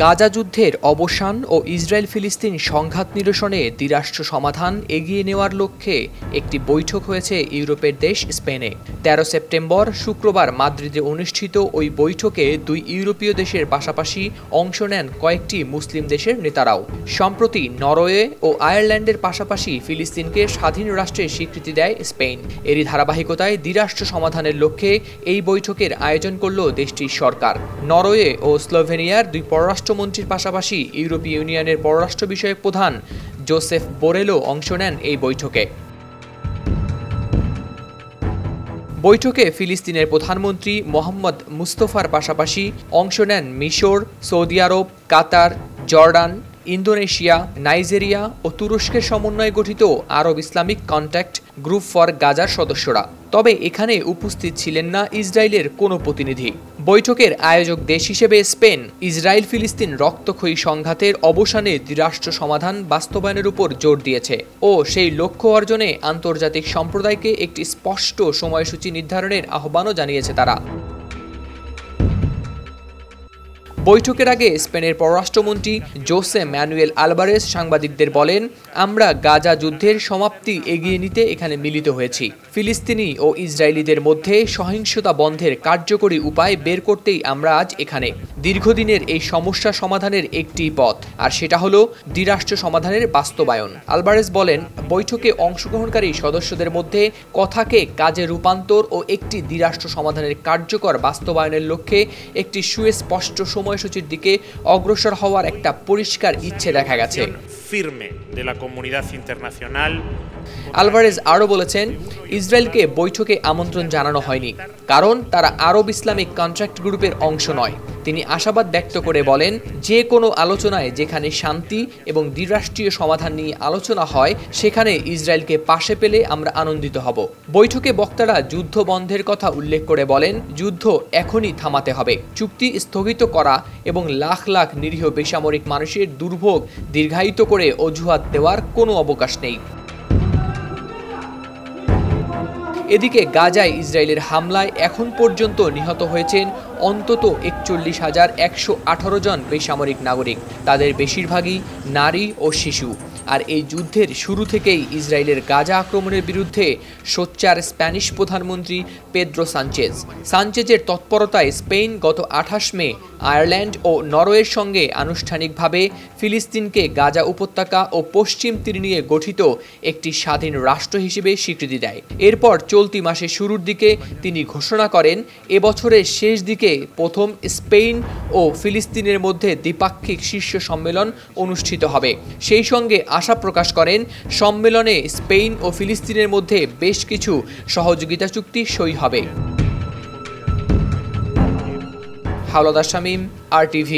গাজা যুদ্ধের অবসান ও ইসরায়েল ফিলিস্তিন সংঘাত নিরসনে দ্বিরাষ্ট্র সমাধান এগিয়ে নেওয়ার লক্ষ্যে একটি বৈঠক হয়েছে ইউরোপের দেশ স্পেনে। ১৩ সেপ্টেম্বর শুক্রবার মাদ্রিদে অনুষ্ঠিত ওই বৈঠকে দুই ইউরোপীয় দেশের পাশাপাশি অংশ নেন কয়েকটি মুসলিম দেশের নেতারাও। সম্প্রতি নরওয়ে ও আয়ারল্যান্ডের পাশাপাশি ফিলিস্তিনকে স্বাধীন রাষ্ট্রের স্বীকৃতি দেয় স্পেন। এরই ধারাবাহিকতায় দ্বিরাষ্ট্র সমাধানের লক্ষ্যে এই বৈঠকের আয়োজন করল দেশটির সরকার। নরওয়ে ও স্লোভেনিয়ার দুই পররাষ্ট্রমন্ত্রীর পাশাপাশি ইউরোপীয় ইউনিয়নের পররাষ্ট্র বিষয়ক প্রধান জোসেফ বোরেলও অংশ নেন এই বৈঠকে। বৈঠকে ফিলিস্তিনের প্রধানমন্ত্রী মোহাম্মদ মুস্তফার পাশাপাশি অংশ নেন মিশর, সৌদি আরব, কাতার, জর্ডান, ইন্দোনেশিয়া, নাইজেরিয়া ও তুরস্কের সমন্বয়ে গঠিত আরব ইসলামিক কন্ট্যাক্ট গ্রুপ ফর গাজার সদস্যরা। তবে এখানে উপস্থিত ছিলেন না ইসরায়েলের কোনো প্রতিনিধি। বৈঠকের আয়োজক দেশ হিসেবে স্পেন ইসরায়েল ফিলিস্তিন রক্তক্ষয়ী সংঘাতের অবসানে দ্বিরাষ্ট্র সমাধান বাস্তবায়নের উপর জোর দিয়েছে ও সেই লক্ষ্য অর্জনে আন্তর্জাতিক সম্প্রদায়কে একটি স্পষ্ট সময়সূচি নির্ধারণের আহ্বানও জানিয়েছে তারা। বৈঠকের আগে স্পেনের পররাষ্ট্রমন্ত্রী জোসে ম্যানুয়েল আলভারেজ সাংবাদিকদের বলেন, আমরা গাজা যুদ্ধের সমাপ্তি এগিয়ে নিতে এখানে মিলিত হয়েছি। ফিলিস্তিনি ও ইসরায়েলিদের মধ্যে সহিংসতা বন্ধের কার্যকরী উপায় বের করতেই আমরা আজ এখানে। দীর্ঘদিনের এই সমস্যা সমাধানের একটি পথ, আর সেটা হলো দ্বিরাষ্ট্র সমাধানের বাস্তবায়ন। আলভারেজ বলেন, বৈঠকে অংশগ্রহণকারী সদস্যদের মধ্যে কথাকে কাজে রূপান্তর ও একটি দ্বিরাষ্ট্র সমাধানের কার্যকর বাস্তবায়নের লক্ষ্যে একটি সুস্পষ্ট সময়সূচির দিকে অগ্রসর হওয়ার একটা পরিষ্কার ইচ্ছে দেখা গেছে। আলভারেজ আরও বলেছেন, ইসরায়েলকে বৈঠকে আমন্ত্রণ জানানো হয়নি, কারণ তারা আরব ইসলামিক কন্ট্রাক্ট গ্রুপের অংশ নয়। তিনি আশাবাদ ব্যক্ত করে বলেন, যে কোনো আলোচনায় যেখানে শান্তি এবং দ্বিরাষ্ট্রীয় সমাধান নিয়ে আলোচনা হয়, সেখানে ইসরায়েলকে পাশে পেলে আমরা আনন্দিত হব। বৈঠকে বক্তারা যুদ্ধ বন্ধের কথা উল্লেখ করে বলেন, যুদ্ধ এখনই থামাতে হবে। চুক্তি স্থগিত করা এবং লাখ লাখ নিরীহ বেসামরিক মানুষের দুর্ভোগ দীর্ঘায়িত করে অজুহাত দেওয়ার কোনো অবকাশ নেই। এদিকে গাজায় ইসরায়েলের হামলায় এখন পর্যন্ত নিহত হয়েছেন অন্তত ৪১,১১৮ জন বেসামরিক নাগরিক। তাদের বেশিরভাগই নারী ও শিশু। আর এই যুদ্ধের শুরু থেকেই ইসরায়েলের গাজা আক্রমণের বিরুদ্ধে সোচ্চার স্প্যানিশ প্রধানমন্ত্রী পেদ্রো সানচেজের তৎপরতায় স্পেন গত ২৮ মে আয়ারল্যান্ড ও নরওয়ের সঙ্গে আনুষ্ঠানিকভাবে ফিলিস্তিনকে গাজা উপত্যকা ও পশ্চিম তীর নিয়ে গঠিত একটি স্বাধীন রাষ্ট্র হিসেবে স্বীকৃতি দেয়। এরপর চলতি মাসের শুরুর দিকে তিনি ঘোষণা করেন, এবছরের শেষ দিকে প্রথম স্পেন ও ফিলিস্তিনের মধ্যে দ্বিপাক্ষিক শীর্ষ সম্মেলন অনুষ্ঠিত হবে। সেই সঙ্গে আশা প্রকাশ করেন, সম্মেলনে স্পেন ও ফিলিস্তিনের মধ্যে বেশ কিছু সহযোগিতা চুক্তি সই হবে। হাওলাদার শামীম, RTV।